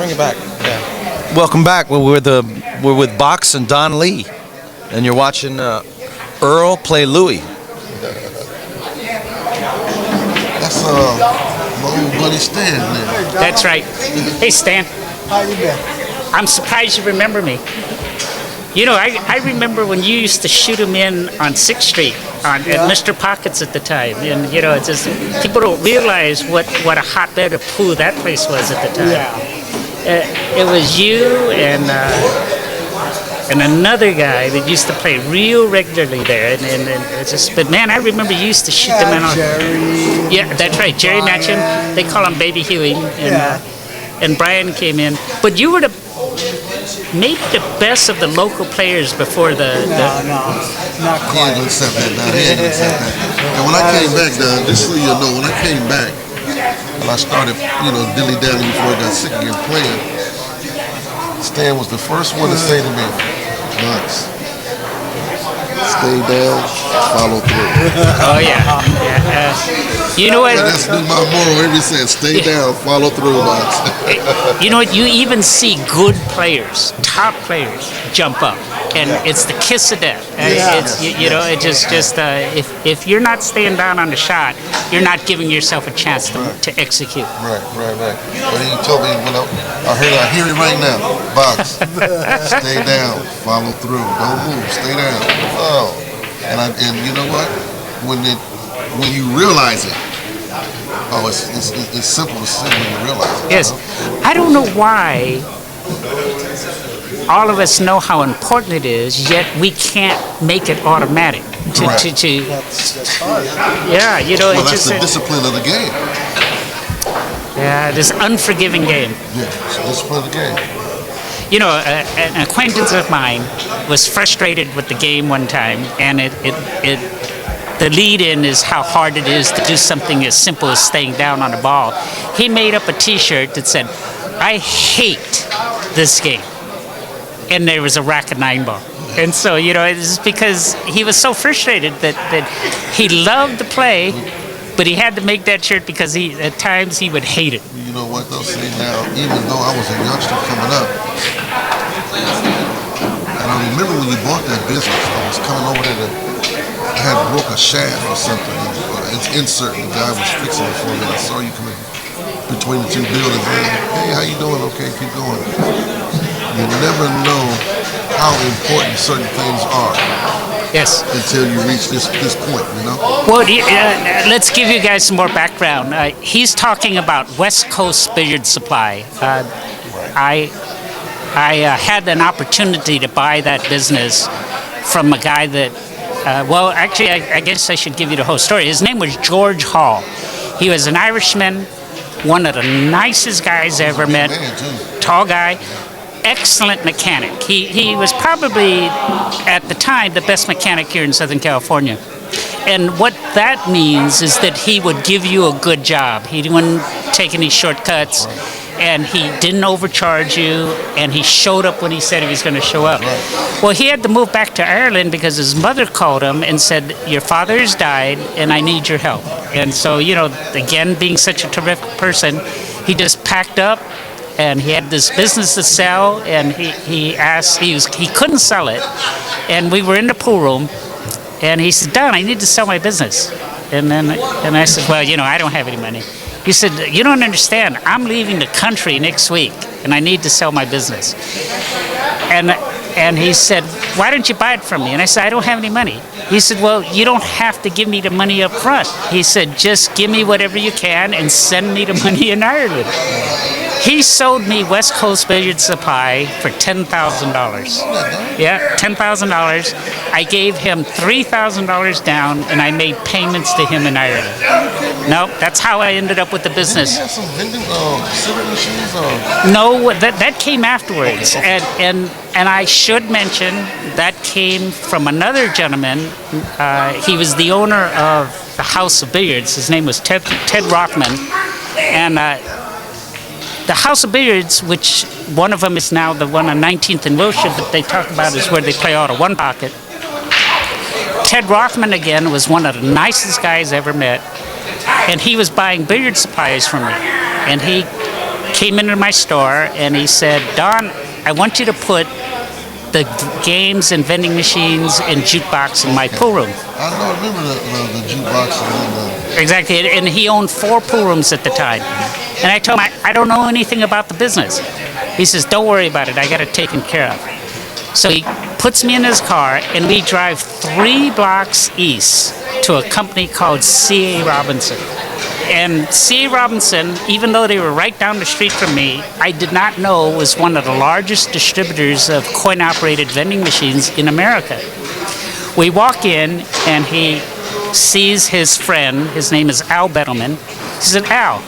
Bring it back. Yeah. Welcome back. We're with Box and Don Lee, and you're watching Earl play Louie. That's my old buddy Stan there. That's right. Hey, Stan. How you been? I'm surprised you remember me. You know, I remember when you used to shoot him in on 6th Street at Mr. Pockets at the time. And, you know, it's just, people don't realize what a hotbed of pool that place was at the time. Yeah. It was you and another guy that used to play real regularly there. And it's just, but man, I remember you used to shoot them in on. Jerry. Yeah, that's right. Jerry Matcham. They call him Baby Huey. And Brian came in. But you were maybe the best of the local players before No, not He quite. ain't gonna accept that, Don. He ain't gonna accept that. And when I came back, Don, just so you know, when I came back, and I started, dilly-dallying before I got sick again playing, Stan was the first one to say to me, Knox, stay down, follow through. Oh yeah. You know what? And that's been my moral ever since. Stay down, follow through, Knox. You know what? You even see good players, top players, jump up, and it's the kiss of death. It just if you're not staying down on the shot, you're not giving yourself a chance to execute. Right. But he told me I hear it right now. Box, stay down, follow through, don't move, stay down. Oh, and you know what? When you realize it, it's simple to say when you realize it. Yes, I don't know why all of us know how important it is, yet we can't make it automatic. That's hard. Yeah, you know, Well, it's that's just the discipline of the game. this unforgiving game. Yeah, it's the discipline of the game. You know, an acquaintance of mine was frustrated with the game one time, and the lead-in is how hard it is to do something as simple as staying down on the ball. He made up a T-shirt that said, "I hate this game," and there was a rack of 9 ball. And so, you know, it's because he was so frustrated that he loved to play, but he had to make that shirt because at times he would hate it. You know what, though? See, now, even though I was a youngster coming up, and I remember when you bought that business, I was coming over there I had broke a shaft or something. It's insert. The guy was fixing it for me. I saw you coming between the two buildings. Hey, how you doing? Okay, keep going. You never know how important certain things are. Yes. Until you reach this point, you know? Well, let's give you guys some more background. He's talking about West Coast Billiard Supply. I had an opportunity to buy that business from a guy that, actually, I guess I should give you the whole story. His name was George Hall. He was an Irishman, one of the nicest guys I ever met. Tall guy. Excellent mechanic. He was probably, at the time, the best mechanic here in Southern California. And what that means is that he would give you a good job. He wouldn't take any shortcuts, and he didn't overcharge you, and he showed up when he said he was going to show up. Well, he had to move back to Ireland because his mother called him and said, "Your father has died, and I need your help." And so, you know, again, being such a terrific person, he just packed up. And he had this business to sell, and he couldn't sell it. And we were in the pool room, and he said, "Don, I need to sell my business." And I said, "Well, you know, I don't have any money." He said, "You don't understand. I'm leaving the country next week, and I need to sell my business." And he said, "Why don't you buy it from me?" And I said, "I don't have any money." He said, "Well, you don't have to give me the money up front." He said, "Just give me whatever you can and send me the money in Ireland." He sold me West Coast Billiard Supply for $10,000. Yeah, $10,000. I gave him $3,000 down, and I made payments to him in Ireland. No, that's how I ended up with the business. Did you have some vending cigarette machines? No, that came afterwards. And I should mention that came from another gentleman. He was the owner of the House of Billiards. His name was Ted Rockman. And the House of Billiards, which one of them is now the one on 19th and Wilshire that they talk about, is where they play out of one pocket. Ted Rockman, again, was one of the nicest guys I ever met. And he was buying billiard supplies from me. And he came into my store and he said, Don, I want you to put the games and vending machines and jukebox in my pool room. I remember the jukebox and Exactly, and he owned 4 pool rooms at the time. And I told him, I don't know anything about the business. He says, don't worry about it, I got it taken care of. So he puts me in his car and we drive 3 blocks east to a company called C.A. Robinson. And C.A. Robinson, even though they were right down the street from me, I did not know was one of the largest distributors of coin-operated vending machines in America. We walk in and he sees his friend, his name is Al Bettleman. He said, Al,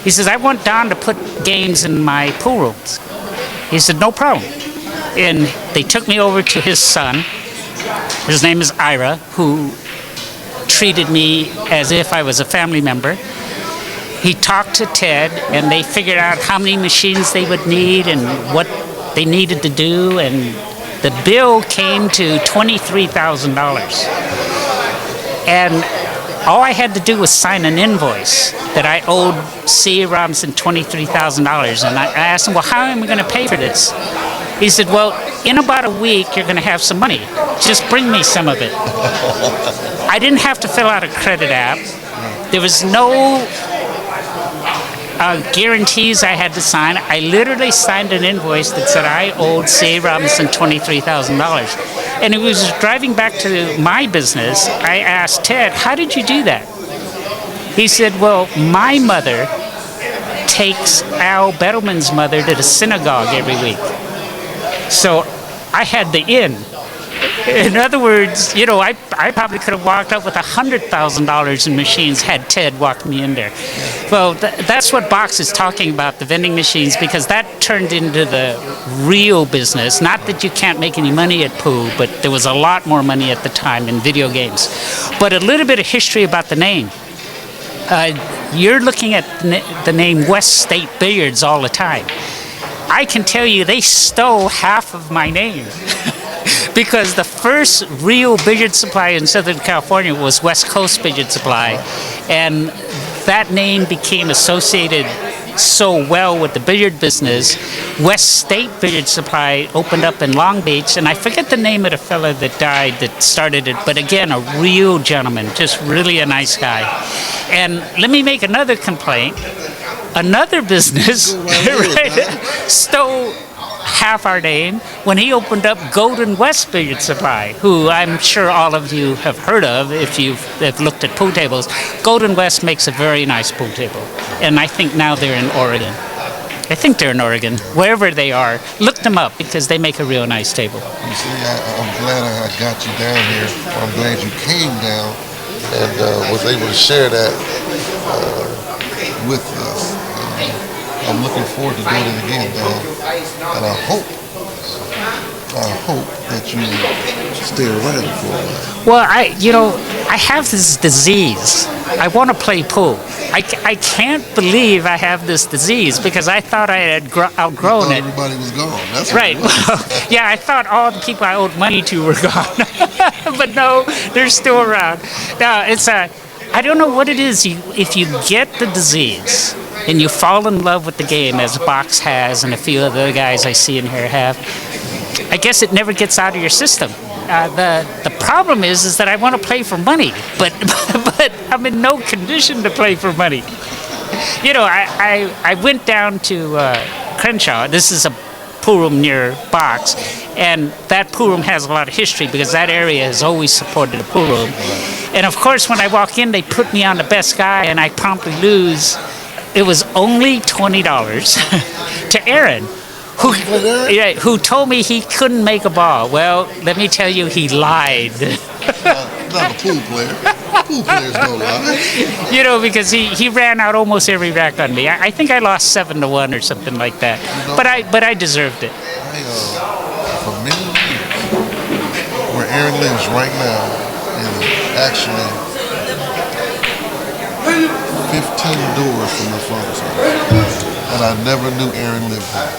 he says, I want Don to put games in my pool rooms. He said, no problem. And they took me over to his son. His name is Ira, who treated me as if I was a family member. He talked to Ted, and they figured out how many machines they would need and what they needed to do, and the bill came to $23,000. And all I had to do was sign an invoice that I owed C. Robinson $23,000. And I asked him, well, how am I going to pay for this? He said, well, in about a week, you're going to have some money. Just bring me some of it. I didn't have to fill out a credit app. There was no guarantees I had to sign. I literally signed an invoice that said I owed C.A. Robinson $23,000. And it was driving back to my business, I asked Ted, how did you do that? He said, well, my mother takes Al Bettleman's mother to the synagogue every week. So I had the in. In other words, you know, I probably could have walked up with $100,000 in machines had Ted walked me in there. Well, that's what Box is talking about, the vending machines, because that turned into the real business. Not that you can't make any money at pool, but there was a lot more money at the time in video games. But a little bit of history about the name. You're looking at the name West State Billiards all the time. I can tell you they stole half of my name. Because the first real billiard supply in Southern California was West Coast Billiard Supply, and that name became associated so well with the billiard business. West State Billiard Supply opened up in Long Beach, and I forget the name of the fella that died that started it, but again, a real gentleman, just really a nice guy. And let me make another complaint. Another business stole half our name when he opened up Golden West Billiard Supply, who I'm sure all of you have heard of if have looked at pool tables. Golden West makes a very nice pool table, and I think now they're in Oregon. I think they're in Oregon. Wherever they are, look them up because they make a real nice table. You see, I'm glad I got you down here. I'm glad you came down and was able to share that with us. I'm looking forward to doing it again, and I hope that you stay around for a while. Well, I have this disease. I want to play pool. I can't believe I have this disease because I thought I had outgrown it. Everybody was gone. That's right. Yeah, I thought all the people I owed money to were gone, but no, they're still around. Now I don't know what it is. If you get the disease and you fall in love with the game, as Box has and a few of the other guys I see in here have, I guess it never gets out of your system. The problem is that I want to play for money, but I'm in no condition to play for money. You know, I went down to Crenshaw. This is a pool room near Box, and that pool room has a lot of history because that area has always supported a pool room. And of course, when I walk in, they put me on the best guy, and I promptly lose. It was only $20 to Aaron, who told me he couldn't make a ball. Well, let me tell you, he lied. Not a pool player. Pool players don't lie. You know, because he ran out almost every rack on me. I think I lost 7-1 or something like that. You know, but I deserved it. For many years, where Aaron lives right now is actually 15 doors from my father's house, and I never knew Aaron lived there.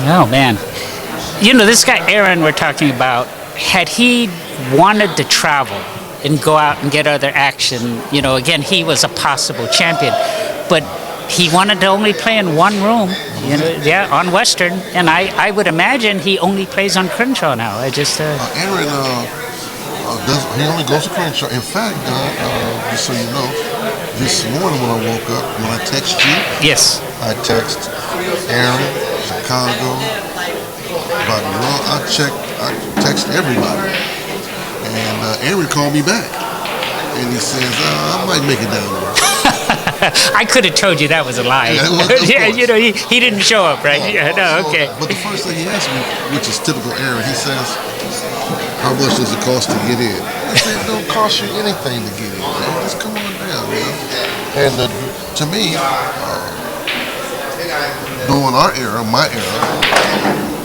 Oh man, you know this guy Aaron we're talking about. Had he wanted to travel and go out and get other action, you know, again he was a possible champion. But he wanted to only play in one room, you know, yeah, on Western, and I would imagine he only plays on Crenshaw now. I just Aaron, he only goes to Crenshaw. In fact, just so you know, this morning when I woke up, when I text you, yes, I text Aaron, Chicago, about I text everybody, and Aaron called me back, and he says, I might make it down there. I could have told you that was a lie. Yeah, you know, he didn't show up, right? Yeah, no, okay. But the first thing he asked me, which is typical Aaron, he says, how much does it cost to get in? I said, it don't cost you anything to get in, man. Just come on down, man. And to me, during our era, my era,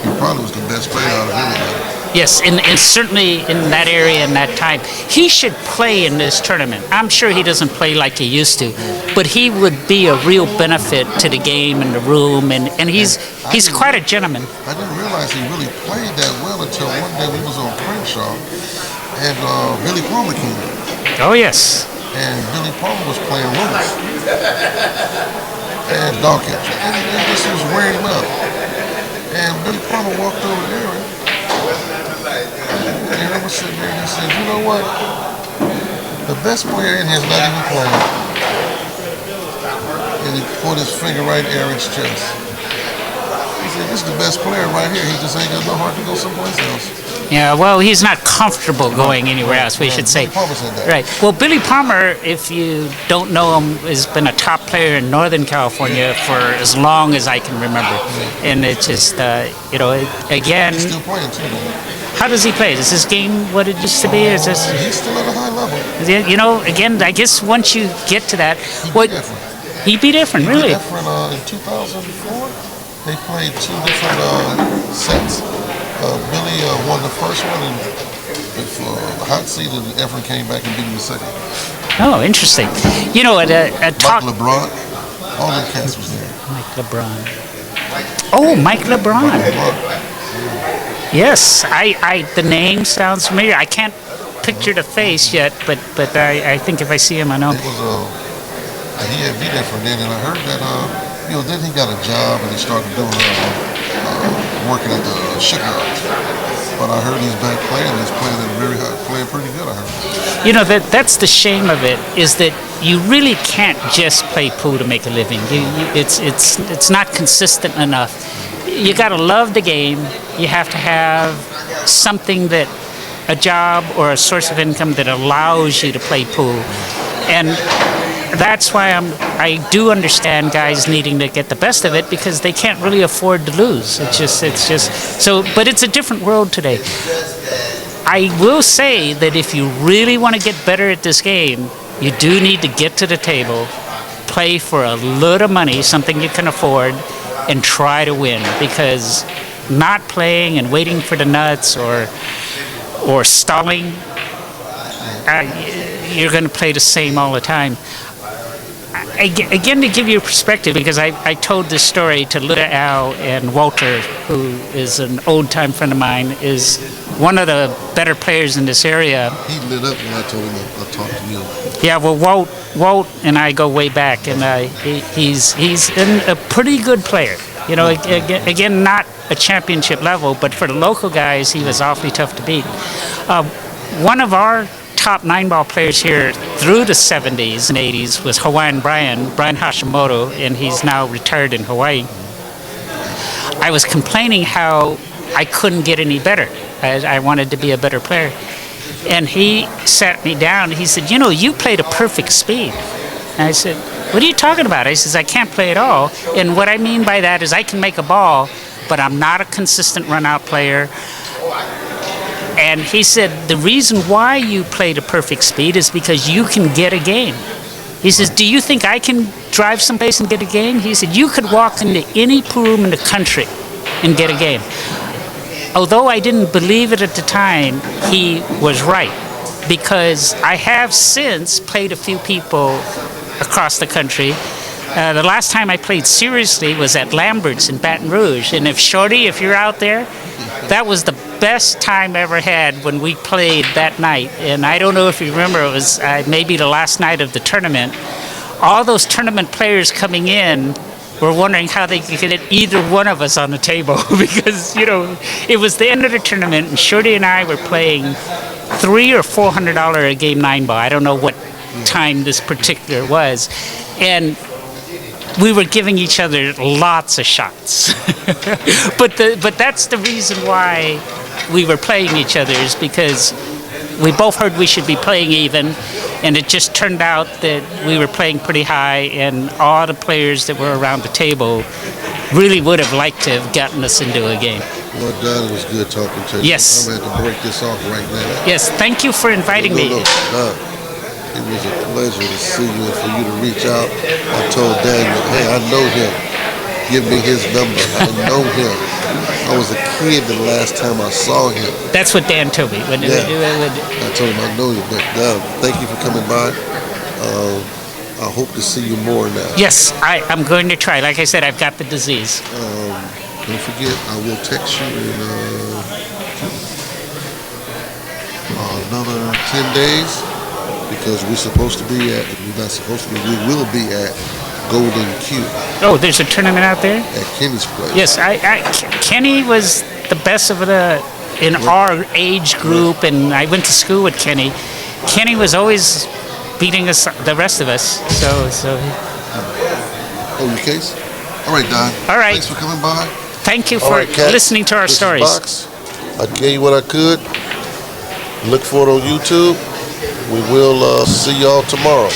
he probably was the best player out of anybody. Yes, and certainly in that area and that time, he should play in this tournament. I'm sure he doesn't play like he used to, but he would be a real benefit to the game and the room, and he's quite a gentleman. I didn't realize he really played that well until one day we was on Crenshaw, and Billy Palmer came in. Oh, yes. And Billy Palmer was playing Lewis and Dawkins, and this was wearing him up. And Billy Palmer walked over there. And I was sitting there and he said, you know what? The best player in here is not even playing. And he put his finger right in Eric's chest. He said, this is the best player right here. He just ain't got no heart to go someplace else. Yeah, well, he's not comfortable going anywhere else, we should say. Billy Palmer said that. Right. Well, Billy Palmer, if you don't know him, has been a top player in Northern California for as long as I can remember. And it's just, you know, again... He's still playing too, man. How does he play? Is this game what it used to be? Is this? He's still at a high level. You know, again, I guess once you get to that, he'd be different, really. He'd be different. In 2004, they played two different sets. Billy won the first one, and the hot seat, and Efren came back and beat him the second. Oh, interesting. You know, a talk. Mike LeBron, all the cats was there. Mike LeBron. Oh, Mike LeBron. Yes, the name sounds familiar. I can't picture the face yet, but I think if I see him, I know. It was he had be there for then, and I heard that you know, then he got a job and he started doing working at the shipyards. But I heard he's back playing. He's playing at a very high, playing pretty good. I heard. You know, that's the shame of it, is that you really can't just play pool to make a living. It's not consistent enough. You got to love the game. You have to have something that, a job or a source of income that allows you to play pool. And that's why I do understand guys needing to get the best of it, because they can't really afford to lose. It's just so, but it's a different world today. I will say that if you really want to get better at this game, you do need to get to the table, play for a little money, something you can afford, and try to win, because not playing and waiting for the nuts or stalling, you're going to play the same all the time. Again, to give you a perspective, because I told this story to Lita Al, and Walter, who is an old-time friend of mine, is one of the better players in this area. He lit up when I told him I talked to you. Yeah, well, Walt and I go way back, and he's a pretty good player. You know, again, not a championship level, but for the local guys, he was awfully tough to beat. One of our top 9-ball players here through the 70s and 80s was Hawaiian Brian Hashimoto, and he's now retired in Hawaii. I was complaining how I couldn't get any better. I wanted to be a better player. And he sat me down, and he said, you know, you played a perfect speed. And I said, what are you talking about? I says, I can't play at all. And what I mean by that is I can make a ball, but I'm not a consistent run-out player. And he said, the reason why you play the perfect speed is because you can get a game. He says, do you think I can drive someplace and get a game? He said, you could walk into any pool room in the country and get a game. Although I didn't believe it at the time, he was right. Because I have since played a few people across the country. The last time I played seriously was at Lambert's in Baton Rouge. And if you're out there, that was the best time I ever had when we played that night. And I don't know if you remember, it was maybe the last night of the tournament. all those tournament players coming in were wondering how they could get either one of us on the table because, you know, it was the end of the tournament and Shorty and I were playing $300 or $400 a game 9 ball. I don't know what time this particular was. And we were giving each other lots of shots. but that's the reason why we were playing each other, is because we both heard we should be playing even, and it just turned out that we were playing pretty high, and all the players that were around the table really would have liked to have gotten us into a game. Well, Don, it was good talking to you. Yes. I'm going to have to break this off right now. Yes, thank you for inviting me. No, Don, it was a pleasure to see you and for you to reach out. I told Daniel, hey, I know him. Give me his number. I know him. I was a kid the last time I saw him. That's what Dan told me. I told him I know you, but thank you for coming by. I hope to see you more now. Yes, I'm going to try. Like I said, I've got the disease. Don't forget, I will text you in another 10 days because we're supposed to be at, if we're not supposed to be, we will be at Golden Q. Oh, there's a tournament out there? At Kenny's place. Yes, Kenny was the best of in our age group, and I went to school with Kenny. Kenny was always beating us, the rest of us. So. Oh, your case? All right, Don. All right. Thanks for coming by. Thank you for listening to our stories. Box. I gave you what I could. Look for it on YouTube. We will see y'all tomorrow.